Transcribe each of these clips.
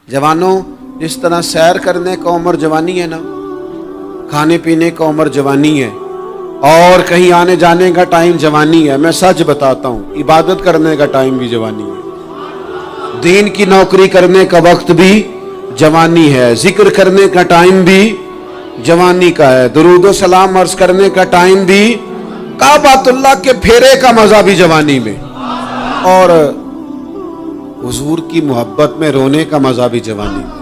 जवानों, जिस तरह सैर करने का उम्र जवानी है ना, खाने पीने का उम्र जवानी है, और कहीं आने जाने का टाइम जवानी है। मैं सच बताता हूँ, इबादत करने का टाइम भी जवानी है, दीन की नौकरी करने का वक्त भी जवानी है, जिक्र करने का टाइम भी जवानी का है, दुरूद व सलाम अर्ज करने का टाइम भी, काबातुल्लाह के फेरे का मजा भी जवानी में, और हुजूर की मोहब्बत में रोने का मजा भी जवानी में,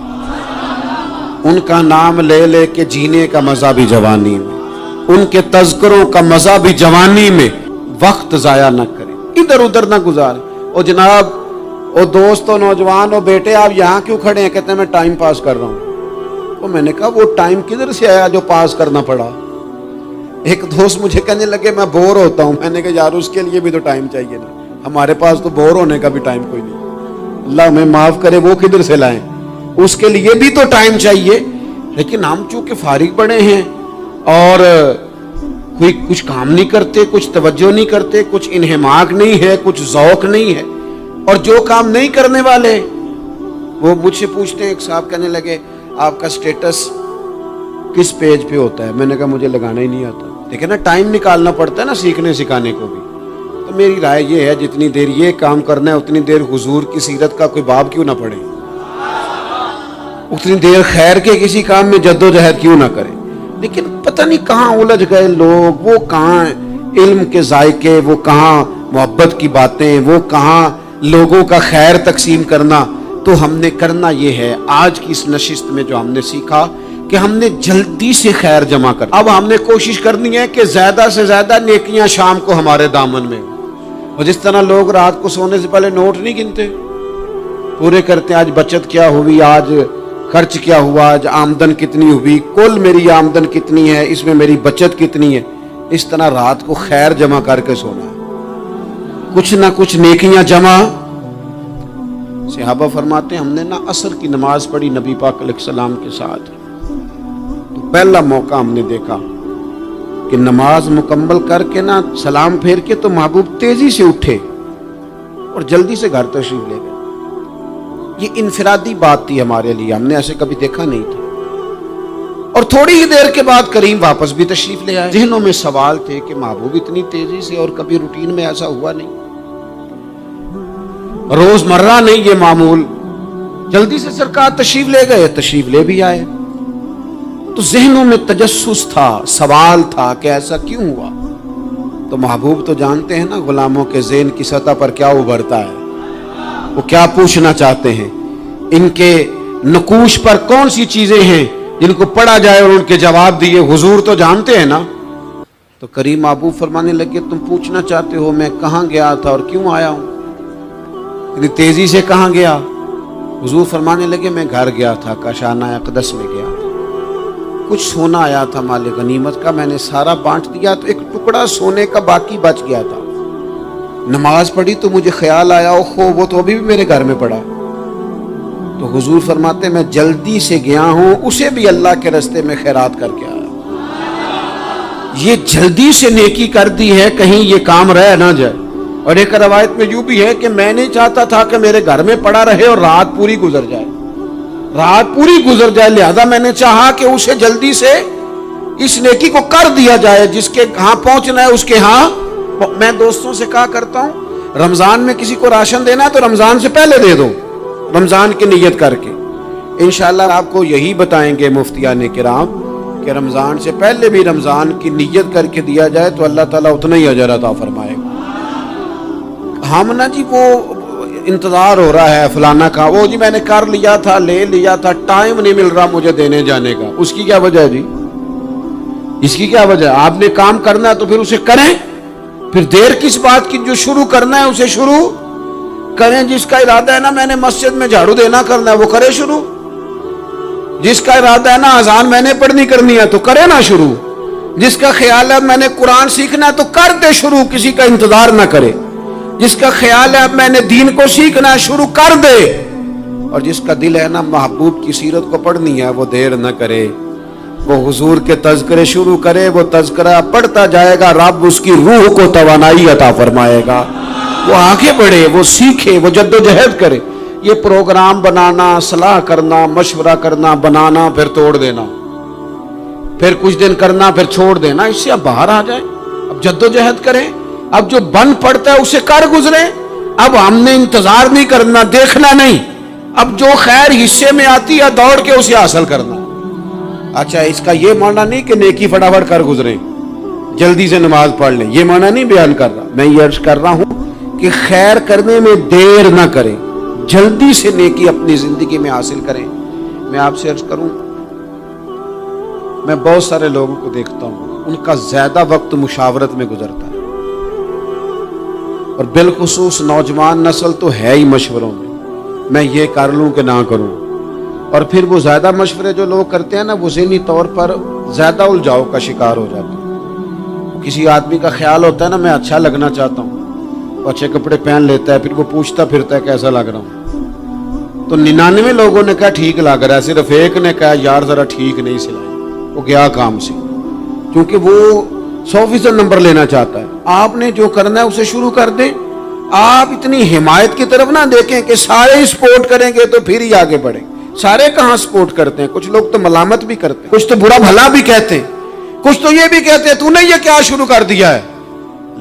उनका नाम ले ले के जीने का मजा भी जवानी में, उनके तज़किरों का मजा भी जवानी में। वक्त जाया न करें, इधर उधर ना गुजारें। और जनाब, ओ दोस्त, ओ नौजवान, ओ बेटे, आप यहाँ क्यों खड़े हैं? कहते हैं मैं टाइम पास कर रहा हूँ। तो मैंने कहा वो टाइम किधर से आया जो पास करना पड़ा? एक दोस्त मुझे कहने लगे मैं बोर होता हूँ। मैंने कहा यार उसके लिए भी तो टाइम चाहिए ना, हमारे पास तो बोर होने का भी टाइम कोई नहीं। अल्लाह हमें माफ करे, वो किधर से लाएं? उसके लिए भी तो टाइम चाहिए। लेकिन हम चूंकि फारिग पड़े हैं और कोई कुछ काम नहीं करते, कुछ तवज्जो नहीं करते, कुछ इन्हिमाक नहीं है, कुछ ज़ौक नहीं है, और जो काम नहीं करने वाले वो मुझसे पूछते हैं। एक साहब कहने लगे आपका स्टेटस किस पेज पे होता है? मैंने कहा मुझे लगाना ही नहीं आता। देखिए ना, टाइम निकालना पड़ता है ना सीखने सिखाने को भी। तो मेरी राय ये है, जितनी देर ये काम करना है उतनी देर हुजूर की सीरत का कोई बाब क्यों ना पढ़े, उतनी देर खैर के किसी काम में जद्दोजहद क्यों ना करें। लेकिन पता नहीं कहाँ उलझ गए लोग, वो कहाँ इल्म के जायके, वो कहाँ मोहब्बत की बातें, वो कहाँ लोगों का खैर तकसीम करना। तो हमने करना ये है, आज की इस नशिस्त में जो हमने सीखा कि हमने जल्दी से खैर जमा कर, अब हमने कोशिश करनी है कि ज्यादा से ज्यादा नेकियां शाम को हमारे दामन में हो। और जिस तरह लोग रात को सोने से पहले नोट नहीं गिनते, पूरे करते, आज बचत क्या हुई, आज खर्च क्या हुआ, आज आमदन कितनी हुई, कुल मेरी आमदन कितनी है, इसमें मेरी बचत कितनी है। इस तरह रात को खैर जमा करके सोना है, कुछ ना कुछ नेकियां जमा। सहाबा फरमाते हैं हमने ना असर की नमाज पढ़ी नबी पाक अलैहिस्सलाम के साथ, तो पहला मौका हमने देखा कि नमाज मुकम्मल करके ना सलाम फेर के तो महबूब तेजी से उठे और जल्दी से घर तशरीफ ले गए। ये इनफिरादी बात थी हमारे लिए, हमने ऐसे कभी देखा नहीं था। और थोड़ी ही देर के बाद करीम वापस भी तशरीफ ले आए। ज़हनों में सवाल थे कि महबूब इतनी तेजी से, और कभी रूटीन में ऐसा हुआ नहीं, रोजमर्रा नहीं ये मामूल। जल्दी से सरकार तशरीफ ले गए, तशरीफ ले भी आए। तो ज़हनों में तजस्सुस था, सवाल था कि ऐसा क्यों हुआ। तो महबूब तो जानते हैं ना गुलामों के ज़हन की सतह पर क्या उभरता है, वो क्या पूछना चाहते हैं, इनके नकूश पर कौन सी चीजें हैं जिनको पढ़ा जाए और उनके जवाब दिए। हुजूर तो जानते हैं ना। तो करीम महबूब फरमाने लगे तुम पूछना चाहते हो मैं कहाँ गया था और क्यों आया हूं, इतनी तेजी से कहाँ गया? हुजूर फरमाने लगे मैं घर गया था, काशाना अक़दस में गया था, कुछ सोना आया था माल गनीमत का, मैंने सारा बांट दिया, तो एक टुकड़ा सोने का बाकी बच गया था। नमाज पढ़ी तो मुझे ख्याल आया ओहो वो तो अभी भी मेरे घर में पड़ा। तो हुजूर फरमाते मैं जल्दी से गया हूं, उसे भी अल्लाह के रास्ते में खैरात करके आया। ये जल्दी से नेकी कर दी है, कहीं ये काम रह ना जाए। और एक रवायत में यूं भी है कि मैं नहीं चाहता था कि मेरे घर में पड़ा रहे और रात पूरी गुजर जाए, रात पूरी गुजर जाए, लिहाजा मैंने चाहा कि उसे जल्दी से इस नेकी को कर दिया जाए, जिसके कहां पहुंचना है उसके यहां। मैं दोस्तों से कहा करता हूं रमजान में किसी को राशन देना है तो रमजान से पहले दे दो, रमजान की नियत करके। इंशाअल्लाह आपको यही बताएंगे मुफ्तियाने किराम कि रमजान से पहले भी रमजान की नियत करके दिया जाए तो अल्लाह ताला उतना ही अजर अता फरमाएगा। हम ना जी वो इंतजार हो रहा है फलाना का, वो जी मैंने कर लिया था, ले लिया था, टाइम नहीं मिल रहा मुझे देने जाने का। उसकी क्या वजह है जी, इसकी क्या वजह है? आपने काम करना है तो फिर उसे करें, फिर देर किस बात की? जो शुरू करना है उसे शुरू करें। जिसका इरादा है ना मैंने मस्जिद में झाड़ू देना करना है वो करे शुरू, जिसका इरादा है ना अजान मैंने पढ़नी करनी है तो करे ना शुरू, जिसका ख्याल है मैंने कुरान सीखना है तो कर दे शुरू, किसी का इंतजार ना करे। जिसका ख्याल है अब मैंने दीन को सीखना है शुरू कर दे, और जिसका दिल है ना महबूब की सीरत को पढ़नी है वो देर न करे, वो हुजूर के तज़किरे शुरू करे, वो तज़किरा पढ़ता जाएगा, रब उसकी रूह को तवानाई अता फरमाएगा, वो आगे बढ़े, वो सीखे, वो जद्दोजहद करे। یہ پروگرام بنانا، صلاح کرنا، مشورہ کرنا، بنانا پھر توڑ دینا، پھر کچھ دن کرنا پھر چھوڑ دینا، اس سے اب باہر آ جائیں، اب جدوجہد کریں، اب جو بن پڑتا ہے اسے کر گزریں۔ اب ہم نے انتظار نہیں کرنا، دیکھنا نہیں، اب جو خیر حصے میں آتی ہے دوڑ کے اسے حاصل کرنا۔ اچھا، اس کا یہ معنی نہیں کہ نیکی فٹافٹ کر گزریں، جلدی سے نماز پڑھ لیں، یہ معنی نہیں بیان کر رہا۔ میں یہ عرض کر رہا ہوں کہ خیر کرنے میں دیر نہ کریں، جلدی سے نیکی اپنی زندگی میں حاصل کریں۔ میں آپ سے عرض کروں، میں بہت سارے لوگوں کو دیکھتا ہوں، ان کا زیادہ وقت مشاورت میں گزرتا ہے، اور بالخصوص نوجوان نسل تو ہے ہی مشوروں میں یہ کر لوں کہ نہ کروں، اور پھر وہ زیادہ مشورے جو لوگ کرتے ہیں نا، وہ ذہنی طور پر زیادہ الجھاؤ کا شکار ہو جاتے ہیں۔ کسی آدمی کا خیال ہوتا ہے نا، میں اچھا لگنا چاہتا ہوں، وہ اچھے کپڑے پہن لیتا ہے، پھر وہ پوچھتا پھرتا ہے کیسا لگ رہا ہوں، تو 99 لوگوں نے کہا ٹھیک لگ رہا ہے، صرف ایک نے کہا یار ذرا ٹھیک نہیں سلائی، وہ گیا کام سے، کیونکہ وہ 100% نمبر لینا چاہتا ہے۔ آپ نے جو کرنا ہے اسے شروع کر دیں، آپ اتنی حمایت کی طرف نہ دیکھیں کہ سارے ہی سپورٹ کریں گے تو پھر ہی آگے بڑھیں۔ سارے کہاں سپورٹ کرتے ہیں، کچھ لوگ تو ملامت بھی کرتے ہیں، کچھ تو برا بھلا بھی کہتے ہیں، کچھ تو یہ بھی کہتے ہیں تو نے یہ کیا شروع کر دیا ہے۔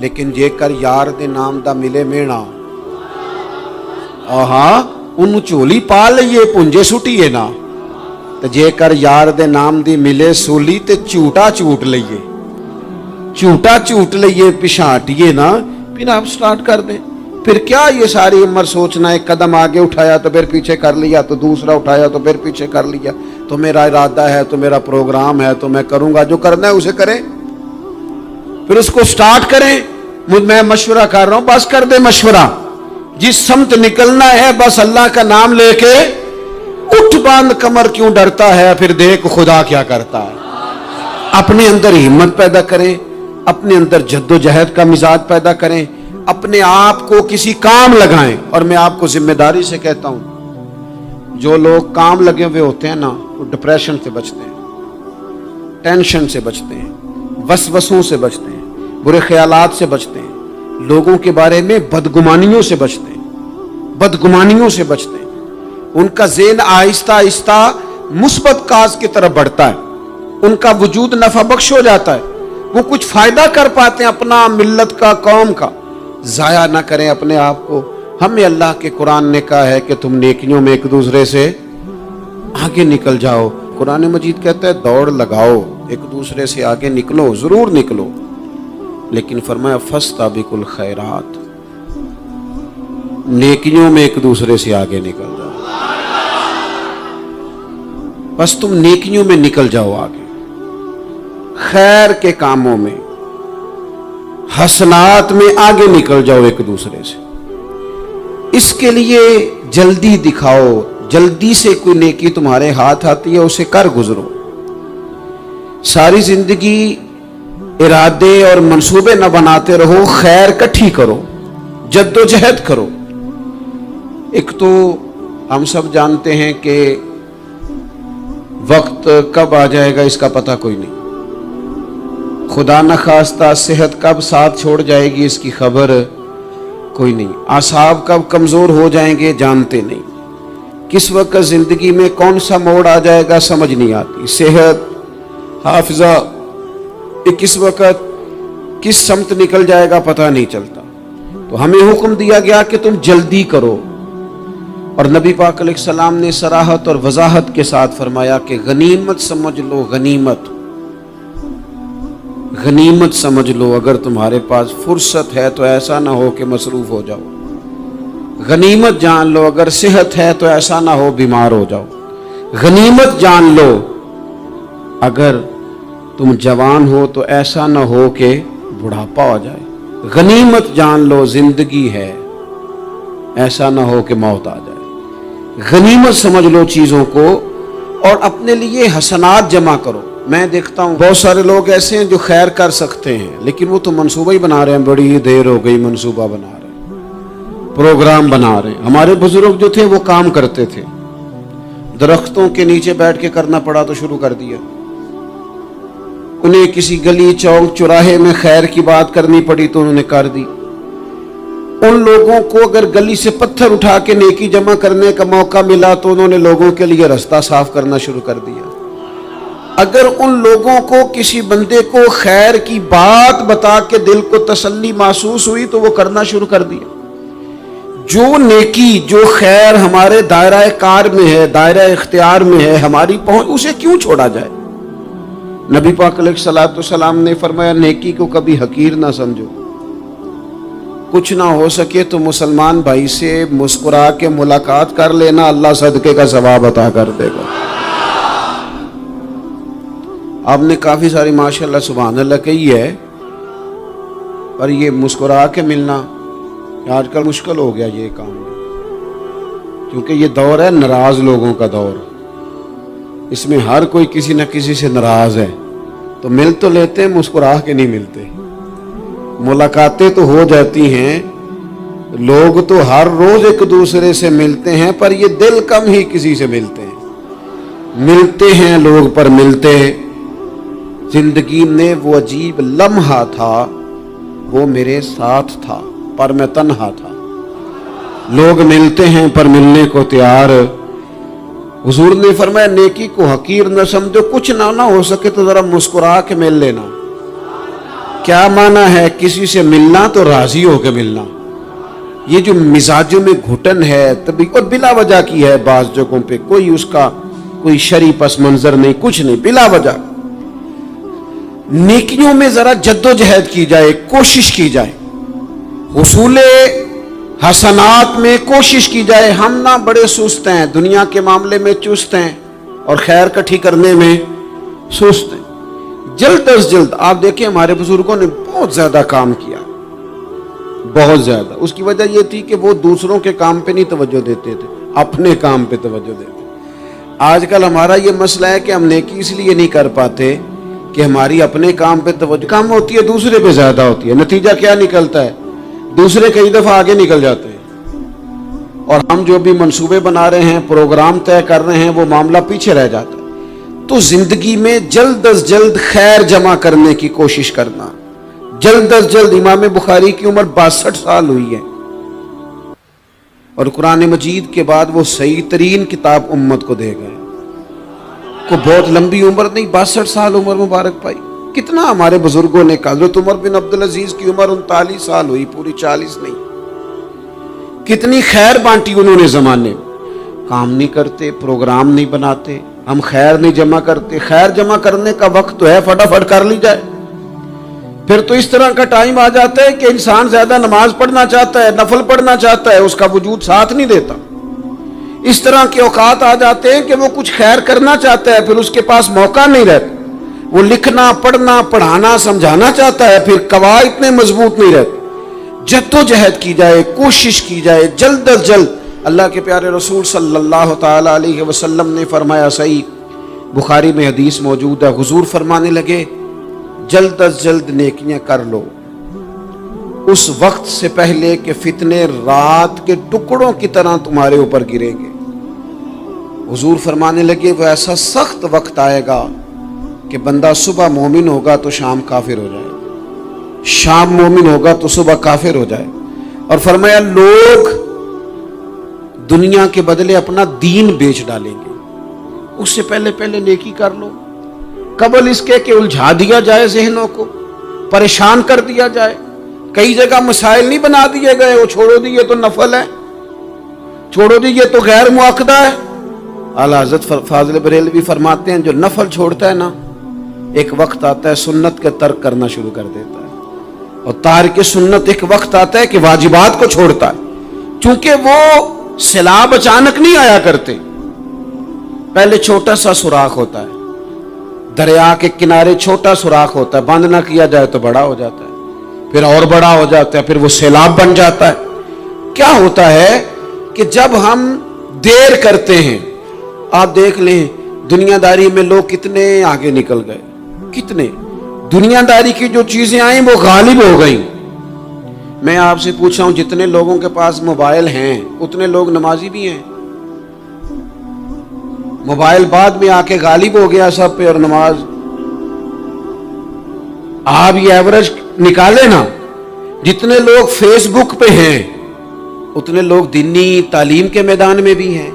لیکن جے کر یار دے نام دا ملے مینا، آہا ان چولی پا لئیے پنجے سٹیے نا، تو جے کر یار دے نام دی ملے سولی تے چوٹا چوٹ لئیے، چوٹا چوٹ لئیے پشانٹیے نا، پھر آپ سٹارٹ کر دیں۔ پھر کیا یہ ساری عمر سوچنا، ایک قدم آگے اٹھایا تو پھر پیچھے کر لیا، تو دوسرا اٹھایا تو پھر پیچھے کر لیا، تو میرا ارادہ ہے، تو میرا پروگرام ہے، تو میں کروں گا، جو کرنا ہے اسے کریں، پھر اس کو سٹارٹ کریں۔ میں مشورہ کر رہا ہوں، بس کر دے مشورہ، جس سمت نکلنا ہے بس اللہ کا نام لے کے اٹھ، باندھ کمر کیوں ڈرتا ہے، پھر دیکھ خدا کیا کرتا ہے۔ اپنے اندر ہمت پیدا کریں، اپنے اندر جد و جہد کا مزاج پیدا کریں، اپنے آپ کو کسی کام لگائیں۔ اور میں آپ کو ذمہ داری سے کہتا ہوں، جو لوگ کام لگے ہوئے ہوتے ہیں نا، وہ ڈپریشن سے بچتے ہیں، ٹینشن سے بچتے ہیں، وسوسوں سے بچتے ہیں، برے خیالات سے بچتے ہیں، لوگوں کے بارے میں بدگمانیوں سے بچتے ہیں، بدگمانیوں سے بچتے ہیں۔ ان کا ذہن آہستہ آہستہ مثبت کاز کی طرف بڑھتا ہے، ان کا وجود نفع بخش ہو جاتا ہے، وہ کچھ فائدہ کر پاتے ہیں اپنا، ملت کا، قوم کا۔ ضائع نہ کریں اپنے آپ کو۔ ہمیں اللہ کے قرآن نے کہا ہے کہ تم نیکیوں میں ایک دوسرے سے آگے نکل جاؤ۔ قرآن مجید کہتا ہے دوڑ لگاؤ، ایک دوسرے سے آگے نکلو، ضرور نکلو، لیکن فرمایا فاستبقوا الخیرات، نیکیوں میں ایک دوسرے سے آگے نکل جاؤ، بس تم نیکیوں میں نکل جاؤ آگے، خیر کے کاموں میں، حسنات میں آگے نکل جاؤ ایک دوسرے سے۔ اس کے لیے جلدی دکھاؤ، جلدی سے کوئی نیکی تمہارے ہاتھ آتی ہے اسے کر گزرو۔ ساری زندگی ارادے اور منصوبے نہ بناتے رہو، خیر کٹھی کرو، جد و جہد کرو۔ ایک تو ہم سب جانتے ہیں کہ وقت کب آ جائے گا اس کا پتہ کوئی نہیں، خدا نخواستہ صحت کب ساتھ چھوڑ جائے گی اس کی خبر کوئی نہیں، اعصاب کب کمزور ہو جائیں گے جانتے نہیں، کس وقت زندگی میں کون سا موڑ آ جائے گا سمجھ نہیں آتی، صحت، حافظہ کس وقت کس سمت نکل جائے گا پتہ نہیں چلتا۔ تو ہمیں حکم دیا گیا کہ تم جلدی کرو، اور نبی پاک علیہ السلام نے صراحت اور وضاحت کے ساتھ فرمایا کہ غنیمت سمجھ لو، غنیمت غنیمت سمجھ لو، اگر تمہارے پاس فرصت ہے تو ایسا نہ ہو کہ مصروف ہو جاؤ، غنیمت جان لو اگر صحت ہے تو ایسا نہ ہو بیمار ہو جاؤ، غنیمت جان لو اگر تم جوان ہو تو ایسا نہ ہو کہ بڑھاپا ہو جائے، غنیمت جان لو زندگی ہے، ایسا نہ ہو کہ موت آ جائے۔ غنیمت سمجھ لو چیزوں کو، اور اپنے لیے حسنات جمع کرو۔ میں دیکھتا ہوں بہت سارے لوگ ایسے ہیں جو خیر کر سکتے ہیں، لیکن وہ تو منصوبہ ہی بنا رہے ہیں، بڑی دیر ہو گئی منصوبہ بنا رہے ہیں، پروگرام بنا رہے ہیں۔ ہمارے بزرگ جو تھے وہ کام کرتے تھے، درختوں کے نیچے بیٹھ کے کرنا پڑا تو شروع کر دیا، انہیں کسی گلی چوک چوراہے میں خیر کی بات کرنی پڑی تو انہوں نے کر دی، उन लोगों को अगर गली से पत्थर उठा के नेकी जमा करने का मौका मिला तो उन्होंने लोगों के लिए रास्ता साफ करना शुरू कर दिया। अगर उन लोगों को किसी बंदे को खैर की बात बता के दिल को तसल्ली महसूस हुई तो वो करना शुरू कर दिया। जो नेकी, जो खैर हमारे दायरा कार में है, दायरा इख्तियार में है, हमारी पहुंच, उसे क्यों छोड़ा जाए। नबी पाक अलैहिस्सलाम ने फरमाया, नेकी को कभी हकीर ना समझो। कुछ ना हो सके तो मुसलमान भाई से मुस्कुरा के मुलाकात कर लेना, अल्लाह सदके का सवाब अता कर देगा। आपने काफी सारी माशाअल्लाह सुभान अल्लाह कही है, पर ये मुस्कुरा के मिलना आजकल मुश्किल हो गया ये काम, क्योंकि ये दौर है नाराज लोगों का दौर। इसमें हर कोई किसी न किसी से नाराज है, तो मिल तो लेते हैं, मुस्कुरा के नहीं मिलते। मुलाकातें तो हो जाती हैं, लोग तो हर रोज एक दूसरे से मिलते हैं, पर ये दिल कम ही किसी से मिलते हैं। मिलते हैं लोग पर मिलते। जिंदगी में वो अजीब लम्हा था, वो मेरे साथ था पर मैं तन्हा था। लोग मिलते हैं पर मिलने को तैयार। हुजूर ने फरमाया, नेकी को हकीर न समझो, कुछ ना हो सके तो जरा मुस्कुरा के मिल लेना। क्या माना है, किसी से मिलना तो राजी होकर मिलना। ये जो मिजाजों में घुटन है तभी, और बिला वजह की है बाज जगहों पे, कोई उसका कोई शरी पस मंजर नहीं, कुछ नहीं, बिला वजह। नेकियों में जरा जद्दोजहद की जाए, कोशिश की जाए, हुसूले हसनात में कोशिश की जाए। हम ना बड़े सुस्त हैं, दुनिया के मामले में चुस्त हैं और खैर इकट्ठी करने में सुस्त हैं। जल्द अज जल्द आप देखें, हमारे बुजुर्गों ने बहुत ज्यादा काम किया, बहुत ज्यादा। उसकी वजह यह थी कि वो दूसरों के काम पे नहीं तवज्जो देते थे, अपने काम पे तवज्जो देते। आजकल हमारा ये मसला है कि हम नेकी इसलिए नहीं कर पाते कि हमारी अपने काम पे तवज्जो कम होती है, दूसरे पे ज्यादा होती है। नतीजा क्या निकलता है, दूसरे कई दफा आगे निकल जाते हैं और हम जो भी मंसूबे बना रहे हैं, प्रोग्राम तय कर रहे हैं, वो मामला पीछे रह जाता है। तो जिंदगी में जल्द अज जल्द खैर जमा करने की कोशिश करना, जल्द अज जल्द। इमाम बुखारी की उम्र 62 साल हुई है और कुरान मजीद के बाद वो सही तरीन किताब उम्मत को दे गए। को बहुत लंबी उम्र नहीं, 62 साल उम्र मुबारक पाई। कितना हमारे बुजुर्गों ने, हज़रत उमर बिन अब्दुल अजीज की उम्र 39 साल हुई, पूरी 40 नहीं। कितनी खैर बांटी उन्होंने जमाने में। काम नहीं करते, प्रोग्राम नहीं बनाते, हम खैर नहीं जमा करते। खैर जमा करने का वक्त तो है, फटाफट कर ली जाए। फिर तो इस तरह का टाइम आ जाता है कि इंसान ज्यादा नमाज पढ़ना चाहता है, नफल पढ़ना चाहता है, उसका वजूद साथ नहीं देता। इस तरह के औकात आ जाते हैं कि वो कुछ खैर करना चाहता है, फिर उसके पास मौका नहीं रहता। वो लिखना, पढ़ना, पढ़ाना, समझाना चाहता है, फिर कवायद इतने मजबूत नहीं रहते। जद्दोजहद की जाए, कोशिश की जाए, जल्द अज जल्द। अल्लाह के प्यारे रसूल सल्लल्लाहु ताला अलैहि वसल्लम ने फरमाया, सही बुखारी में हदीस मौजूद है, हुजूर फरमाने लगे, जल्द अज जल्द नेकियां कर लो उस वक्त से पहले कि फितने रात के टुकड़ों की तरह तुम्हारे ऊपर गिरेंगे। हुजूर फरमाने लगे, वो ऐसा सख्त वक्त आएगा कि बंदा सुबह मोमिन होगा तो शाम काफिर हो जाए, शाम मोमिन होगा तो सुबह काफिर हो जाए। और फरमाया, लोग दुनिया के बदले अपना दीन बेच डालेंगे। उससे पहले पहले नेकी कर लो, कबल इसके कि उलझा दिया जाए, जहनों को परेशान कर दिया जाए। कई जगह मसाइल नहीं बना दिए गए, वो छोड़ो दी ये तो नफल है, छोड़ो दी ये तो गैर मुआक्कदा है। आला हज़रत फाज़िल बरेलवी फरमाते हैं, जो नफल छोड़ता है ना, एक वक्त आता है सुन्नत के तर्क करना शुरू कर देता है, और तारिक सुन्नत एक वक्त आता है कि वाजिबात को छोड़ता है। चूंकि वो सैलाब अचानक नहीं आया करते, पहले छोटा सा सुराख होता है, दरिया के किनारे छोटा सुराख होता है, बंद ना किया जाए तो बड़ा हो जाता है, फिर और बड़ा हो जाता है, फिर वो सैलाब बन जाता है। क्या होता है कि जब हम देर करते हैं, आप देख लें दुनियादारी में लोग कितने आगे निकल गए, कितने दुनियादारी की जो चीजें आई वो गालिब हो गई। मैं आपसे पूछ रहा हूं, जितने लोगों के पास मोबाइल हैं उतने लोग नमाजी भी हैं। मोबाइल बाद में आके गालिब हो गया सब पे, और नमाज, आप ये एवरेज निकाले ना, जितने लोग फेसबुक पे हैं उतने लोग दीनी तालीम के मैदान में भी हैं,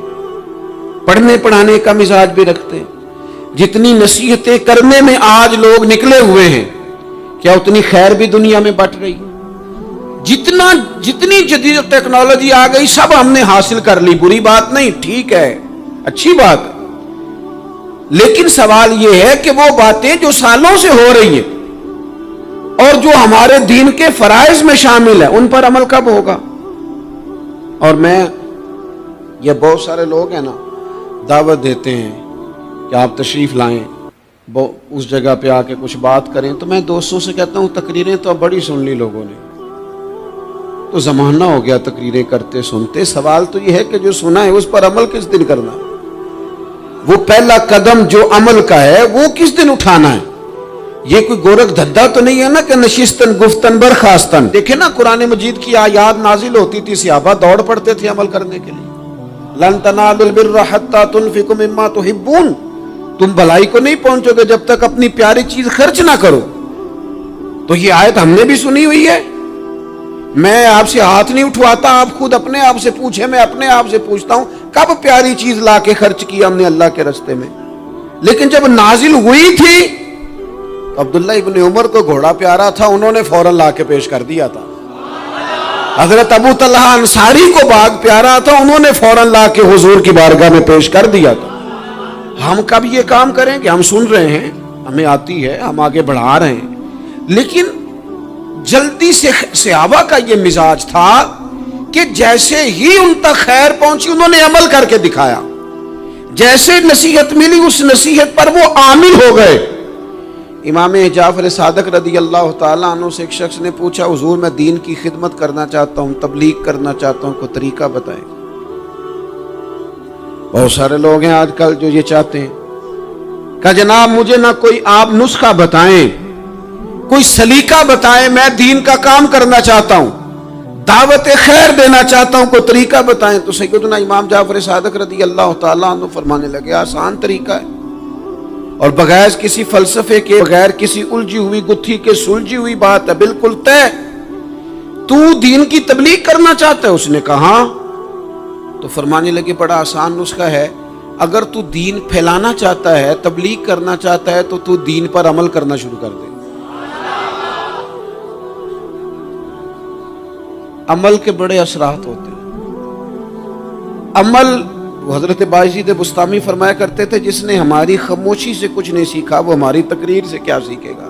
पढ़ने पढ़ाने का मिजाज भी रखते हैं। जितनी नसीहतें करने में आज लोग निकले हुए हैं, क्या उतनी खैर भी दुनिया में बट रही? जितनी जदीद टेक्नोलॉजी आ गई सब हमने हासिल कर ली, बुरी बात नहीं, ठीक है, अच्छी बात है। लेकिन सवाल यह है कि वो बातें जो सालों से हो रही हैं और जो हमारे दीन के फराइज में शामिल है, उन पर अमल कब होगा? और ये बहुत सारे लोग हैं ना, दावत देते हैं कि आप तशरीफ लाएं, उस जगह पे आके कुछ बात करें, तो मैं दोस्तों से कहता हूं तकरीरें तो अब बड़ी सुन ली लोगों ने, तो जमाना हो गया तकरीरें करते सुनते। सवाल तो यह है कि जो सुना है उस पर अमल किस दिन करना है? वो पहला कदम जो अमल का है वो किस दिन उठाना है? ये कोई गोरख धंधा तो नहीं है ना कि नशिस्तन गुफ्तन बरखास्तन। देखे ना कुरान मजीद की आयात नाजिल होती थी, सहाबा दौड़ पड़ते थे अमल करने के लिए। लन तनालुल बिर्रा हत्ता तुनफिकु मिम्मा तुहिब्बून, तुम भलाई को नहीं पहुंचोगे जब तक अपनी प्यारी चीज खर्च ना करो। तो ये आयत हमने भी सुनी हुई है। मैं आपसे हाथ नहीं उठवाता, आप खुद अपने आप से पूछे, मैं अपने आप से पूछता हूं कब प्यारी चीज लाके खर्च की हमने अल्लाह के रास्ते में? लेकिन जब नाजिल हुई थी तो अब्दुल्ला इब्न उमर को घोड़ा प्यारा था, उन्होंने फौरन लाके पेश कर दिया था। हजरत अबू तलहा अंसारी को बाग प्यारा था, उन्होंने फौरन लाके हुजूर की बारगाह में पेश कर दिया था। हम कब ये काम करें कि हम सुन रहे हैं, हमें आती है, हम आगे बढ़ा रहे हैं, लेकिन जल्दी से सहाबा का ये मिजाज था कि जैसे ही उन तक खैर पहुंची उन्होंने अमल करके दिखाया। जैसे नसीहत मिली उस नसीहत पर वो आमिल हो गए। इमाम जाफर सादक रदी अल्लाह ताला अन्हु से एक शख्स ने पूछा, हुजूर मैं दीन की खिदमत करना चाहता हूं, तबलीग करना चाहता हूं, कोई तरीका बताएं। बहुत सारे लोग हैं आजकल जो ये चाहते हैं, कहा जनाब मुझे ना कोई आप नुस्खा बताएं, कोई सलीका बताएं, मैं दीन का काम करना चाहता हूं, दावत खैर देना चाहता हूं, कोई तरीका बताएं। तो सैयदना इमाम जाफर सादक रदी अल्लाह ताला अन्हु फरमाने लगे, आसान तरीका है और बगैर किसी फलसफे के, बगैर किसी उलझी हुई गुत्थी के सुलझी हुई बात है, बिल्कुल तय। तू दीन की तबलीग करना चाहता है? उसने कहा। तो फरमाने लगे बड़ा आसान नुस्खा है, अगर तू दीन फैलाना चाहता है, तबलीग करना चाहता है, तो तू दीन पर अमल करना शुरू कर दे। अमल के बड़े असरात होते हैं। अमल, हजरत बायजीद बुस्तामी फरमाया करते थे, जिसने हमारी खामोशी से कुछ नहीं सीखा वो हमारी तकरीर से क्या सीखेगा।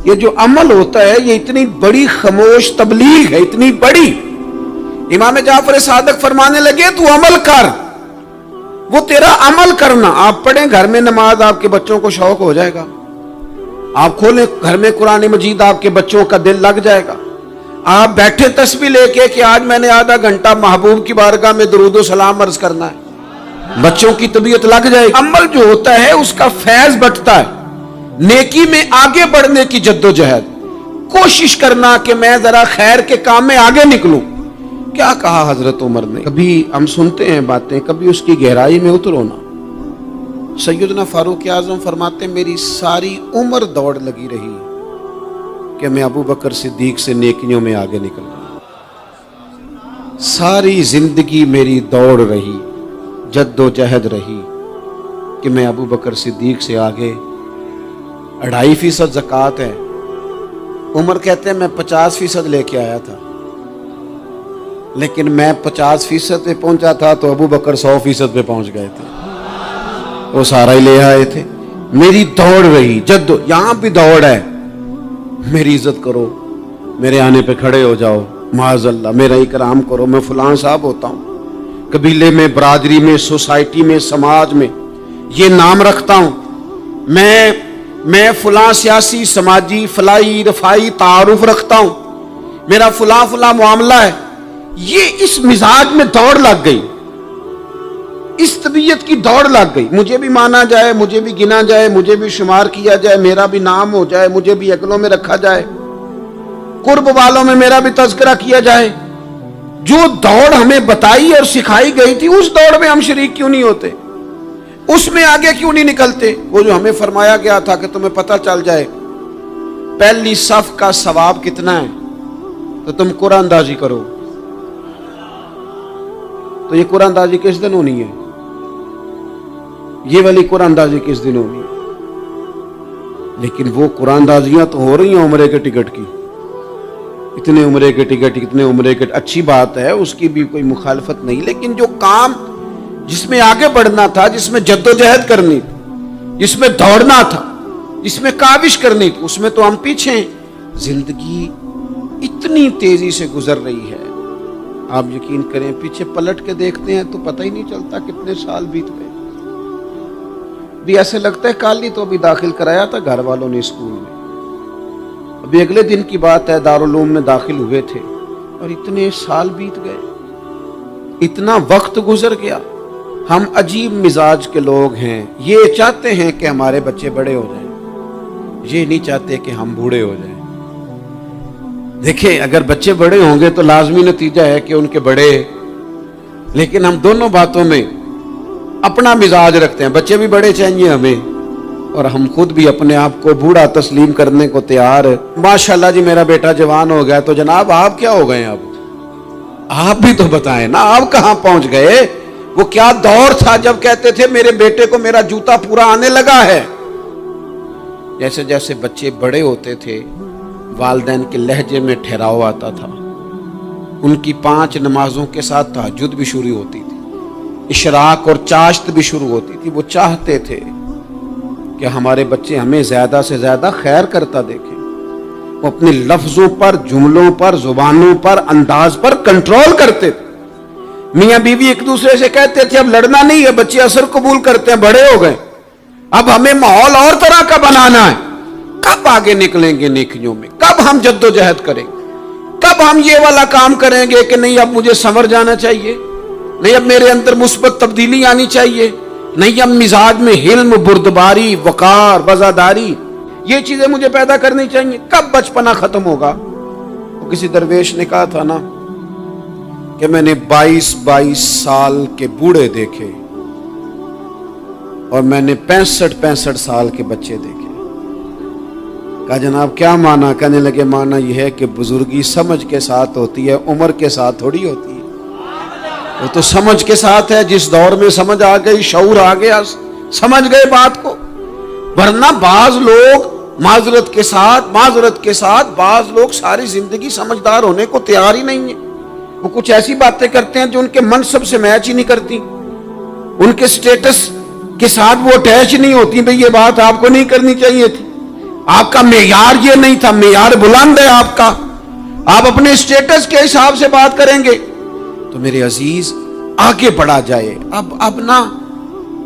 ये जो अमल होता है ये इतनी बड़ी खामोश तबलीग है, इतनी बड़ी। इमाम जाफर सादक फरमाने लगे तू अमल कर, वो तेरा अमल करना। आप पढ़ें घर में नमाज, आपके बच्चों को शौक हो जाएगा। आप खोलें घर में कुरान मजीद, आपके बच्चों का दिल लग जाएगा। आप बैठे तस्बीह लेके कि आज मैंने आधा घंटा महबूब की बारगाह में दुरूद सलाम अर्ज करना है, बच्चों की तबीयत लग जाएगी। अमल जो होता है उसका फैज बढ़ता है, नेकी में आगे बढ़ने की जद्दोजहद, कोशिश करना कि मैं जरा खैर के काम में आगे निकलूं। क्या कहा हजरत उमर ने? कभी हम सुनते हैं बातें, कभी उसकी गहराई में उतरो ना। सैयदना फारूक आजम फरमाते मेरी सारी उम्र दौड़ लगी रही कि मैं अबू बकर सिद्दीक से नेकियों में आगे निकल रहा। सारी जिंदगी मेरी दौड़ रही, जद्दोजहद रही कि मैं अबू बकर सिद्दीक से आगे। 2.5% ज़कात है। उमर कहते हैं मैं 50% लेके आया था, लेकिन मैं 50% पे पहुंचा था तो अबू बकर 100% पे पहुंच गए थे, वो सारा ही ले आए थे। मेरी दौड़ रही, जद्दो, यहां भी दौड़ है। मेरी इज्जत करो, मेरे आने पे खड़े हो जाओ, माज़अल्लाह मेरा इकराम करो, मैं फलां साहब होता हूं, कबीले में, बरादरी में, सोसाइटी में, समाज में ये नाम रखता हूं, मैं फलां सियासी, समाजी, फलाई, रफाई तारुफ रखता हूं, मेरा फलां फलां मामला है। ये इस मिजाज में दौड़ लग गई, इस तबीयत की दौड़ लग गई। मुझे भी माना जाए, मुझे भी गिना जाए, मुझे भी शुमार किया जाए, मेरा भी नाम हो जाए, मुझे भी अगलों में रखा जाए, कुर्ब वालों में मेरा भी तज़किरा किया जाए। जो दौड़ हमें बताई और सिखाई गई थी, उस दौड़ में हम शरीक क्यों नहीं होते? उसमें आगे क्यों नहीं निकलते? वो जो हमें फरमाया गया था कि तुम्हें पता चल जाए पहली सफ का सवाब कितना है, تو تم قرآن اندازی کرو. تو یہ قرآن اندازی کس دن ہونی ہے؟ یہ والی قرآن اندازی کس دن ہونی ہے؟ لیکن وہ قرآن اندازیاں تو ہو رہی ہیں عمرے کے ٹکٹ کی. اتنے عمرے کے ٹکٹ، اتنے عمرے کے، اچھی بات ہے، اس کی بھی کوئی مخالفت نہیں، لیکن جو کام جس میں آگے بڑھنا تھا، جس میں جد و جہد کرنی تھی، جس میں دوڑنا تھا، جس میں کاوش کرنی تھی، اس میں تو ہم پیچھے ہیں. زندگی اتنی تیزی سے گزر رہی ہے، آپ یقین کریں پیچھے پلٹ کے دیکھتے ہیں تو پتہ ہی نہیں چلتا کتنے سال بیت گئے. بھی ایسے لگتا ہے کل ہی تو ابھی داخل کرایا تھا گھر والوں نے اسکول میں، ابھی اگلے دن کی بات ہے دارالعلوم میں داخل ہوئے تھے اور اتنے سال بیت گئے، اتنا وقت گزر گیا. ہم عجیب مزاج کے لوگ ہیں، یہ چاہتے ہیں کہ ہمارے بچے بڑے ہو جائیں، یہ نہیں چاہتے کہ ہم بوڑھے ہو جائیں. دیکھیں اگر بچے بڑے ہوں گے تو لازمی نتیجہ ہے کہ ان کے بڑے، لیکن ہم دونوں باتوں میں اپنا مزاج رکھتے ہیں. بچے بھی بڑے چاہیے ہمیں اور ہم خود بھی اپنے آپ کو بوڑھا تسلیم کرنے کو تیار ہے. ماشاءاللہ جی میرا بیٹا جوان ہو گیا، تو جناب آپ کیا ہو گئے؟ اب آپ بھی تو بتائیں نا، آپ کہاں پہنچ گئے؟ وہ کیا دور تھا جب کہتے تھے میرے بیٹے کو میرا جوتا پورا آنے لگا ہے. جیسے جیسے بچے بڑے ہوتے تھے والدین کے لہجے میں ٹھہراؤ آتا تھا، ان کی 5 نمازوں کے ساتھ تہجد بھی شروع ہوتی تھی، اشراق اور چاشت بھی شروع ہوتی تھی. وہ چاہتے تھے کہ ہمارے بچے ہمیں زیادہ سے زیادہ خیر کرتا دیکھیں. وہ اپنے لفظوں پر، جملوں پر، زبانوں پر، انداز پر کنٹرول کرتے تھے. میاں بیوی ایک دوسرے سے کہتے تھے اب لڑنا نہیں ہے، بچے اثر قبول کرتے ہیں، بڑے ہو گئے، اب ہمیں ماحول اور طرح کا بنانا ہے. کب آگے نکلیں گے نیکیوں میں؟ کب ہم جد و جہد کریں گے؟ کب ہم یہ والا کام کریں گے کہ نہیں اب مجھے سنور جانا چاہیے، نہیں اب میرے اندر مثبت تبدیلی آنی چاہیے، نہیں اب مزاج میں حلم، بردباری، وقار، وفاداری، یہ چیزیں مجھے پیدا کرنی چاہیے؟ کب بچپنا ختم ہوگا؟ وہ کسی درویش نے کہا تھا نا کہ میں نے 22 سال کے بوڑھے دیکھے اور میں نے 65 سال کے بچے دیکھے. کہا جناب کیا معنی؟ کہنے لگے معنی یہ ہے کہ بزرگی سمجھ کے ساتھ ہوتی ہے، عمر کے ساتھ تھوڑی ہوتی ہے. وہ تو سمجھ کے ساتھ ہے، جس دور میں سمجھ آ گئی، شعور آ گیا، سمجھ گئے بات کو. ورنہ بعض لوگ معذرت کے ساتھ بعض لوگ ساری زندگی سمجھدار ہونے کو تیار ہی نہیں ہیں. وہ کچھ ایسی باتیں کرتے ہیں جو ان کے منصب سے میچ ہی نہیں کرتی، ان کے سٹیٹس کے ساتھ وہ اٹیچ نہیں ہوتی. بھئی یہ بات آپ کو نہیں کرنی چاہیے تھی، آپ کا معیار یہ نہیں تھا، معیار بلند ہے آپ کا، آپ اپنے سٹیٹس کے حساب سے بات کریں گے. تو میرے عزیز آگے بڑھا جائے.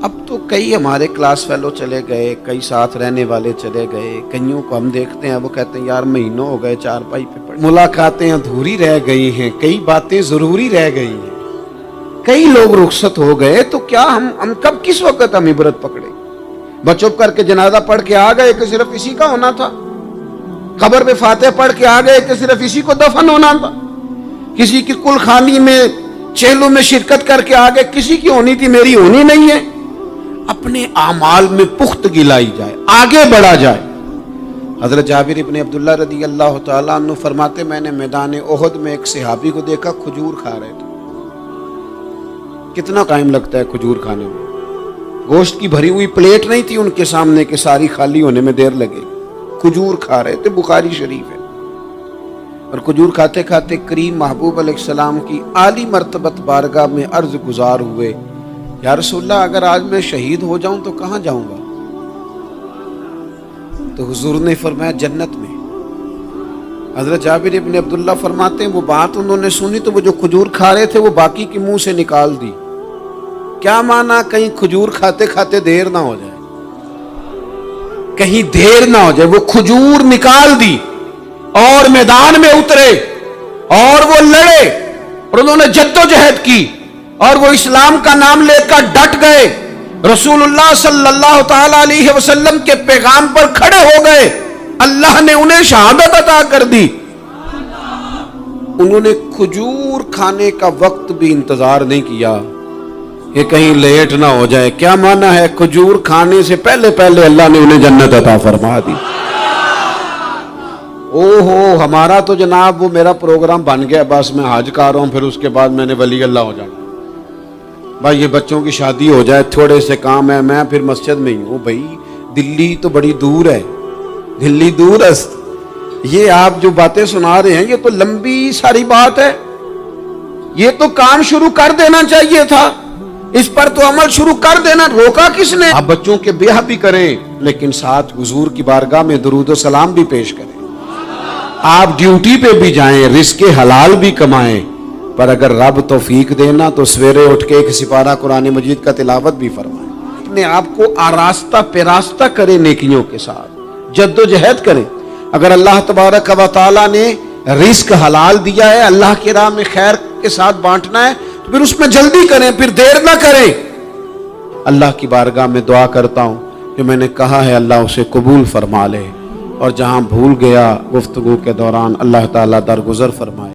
اب تو کئی ہمارے کلاس فیلو چلے گئے، کئی ساتھ رہنے والے چلے گئے، کئیوں کو ہم دیکھتے ہیں وہ کہتے ہیں یار مہینوں ہو گئے چارپائی پہ پڑے، ملاقاتیں ادھوری رہ گئی ہیں، کئی باتیں ضروری رہ گئی ہیں، کئی لوگ رخصت ہو گئے. تو کیا ہم کب کس وقت ہم عبرت پکڑے؟ بس چپ کر کے جنازہ پڑھ کے آ گئے کہ صرف اسی کا ہونا تھا، قبر پہ فاتح پڑھ کے آ گئے کہ صرف اسی کو دفن ہونا تھا، کسی کی کل خانی میں چہلوں میں شرکت کر کے آگے کسی کی ہونی تھی، میری ہونی نہیں ہے. اپنے اعمال میں پختگی لائی جائے، آگے بڑھا جائے. حضرت جابر ابن عبداللہ رضی اللہ تعالیٰ عنہ فرماتے میں نے میدان احد میں ایک صحابی کو دیکھا کھجور کھا رہے تھے. کتنا ٹائم لگتا ہے کھجور کھانے میں؟ گوشت کی بھری ہوئی پلیٹ نہیں تھی ان کے سامنے کہ ساری خالی ہونے میں دیر لگے. کھجور کھا رہے تھے، بخاری شریف ہے. اور کھجور کھاتے کھاتے کریم محبوب علیہ السلام کی عالی مرتبت بارگاہ میں عرض گزار ہوئے یا رسول اللہ اگر آج میں شہید ہو جاؤں تو کہاں جاؤں گا؟ تو حضور نے فرمایا جنت میں. حضرت جابر ابن عبداللہ فرماتے ہیں وہ بات انہوں نے سنی تو وہ جو کھجور کھا رہے تھے وہ باقی کے منہ سے نکال دی. کیا معنی؟ کہیں کھجور کھاتے کھاتے دیر نہ ہو جائے، کہیں دیر نہ ہو جائے. وہ کھجور نکال دی اور میدان میں اترے اور وہ لڑے اور انہوں نے جد و جہد کی اور وہ اسلام کا نام لے کر ڈٹ گئے، رسول اللہ صلی اللہ تعالی علیہ وسلم کے پیغام پر کھڑے ہو گئے. اللہ نے انہیں شہادت عطا کر دی. انہوں نے کھجور کھانے کا وقت بھی انتظار نہیں کیا کہ کہیں لیٹ نہ ہو جائے. کیا معنی ہے؟ کھجور کھانے سے پہلے اللہ نے انہیں جنت عطا فرما دی. او ہو ہمارا تو جناب وہ میرا پروگرام بن گیا، بس میں حج کر رہا ہوں، پھر اس کے بعد میں نے ولی اللہ ہو جانا، بھائی یہ بچوں کی شادی ہو جائے، تھوڑے سے کام ہے، میں پھر مسجد میں ہی ہوں۔ بھائی دلی تو بڑی دور ہے، دلی دور ہے، یہ آپ جو باتیں سنا رہے ہیں یہ تو لمبی ساری بات ہے، یہ تو کام شروع کر دینا چاہیے تھا، اس پر تو عمل شروع کر دینا، روکا کس نے؟ آپ بچوں کے بیاہ بھی کریں لیکن ساتھ حضور کی بارگاہ میں درود و سلام بھی پیش کریں، آپ ڈیوٹی پہ بھی جائیں، رزق حلال بھی کمائیں، پر اگر رب توفیق دینا تو سویرے اٹھ کے ایک سپارہ قرآن مجید کا تلاوت بھی فرمائیں، اپنے آپ کو آراستہ پیراستہ کریں، نیکیوں کے ساتھ جد و جہد کریں۔ اگر اللہ تبارک و تعالیٰ نے رزق حلال دیا ہے، اللہ کی راہ میں خیر کے ساتھ بانٹنا ہے، تو پھر اس میں جلدی کریں، پھر دیر نہ کریں۔ اللہ کی بارگاہ میں دعا کرتا ہوں کہ میں نے کہا ہے اللہ اسے قبول فرما لے، اور جہاں بھول گیا گفتگو کے دوران اللہ تعالیٰ درگزر فرمائے۔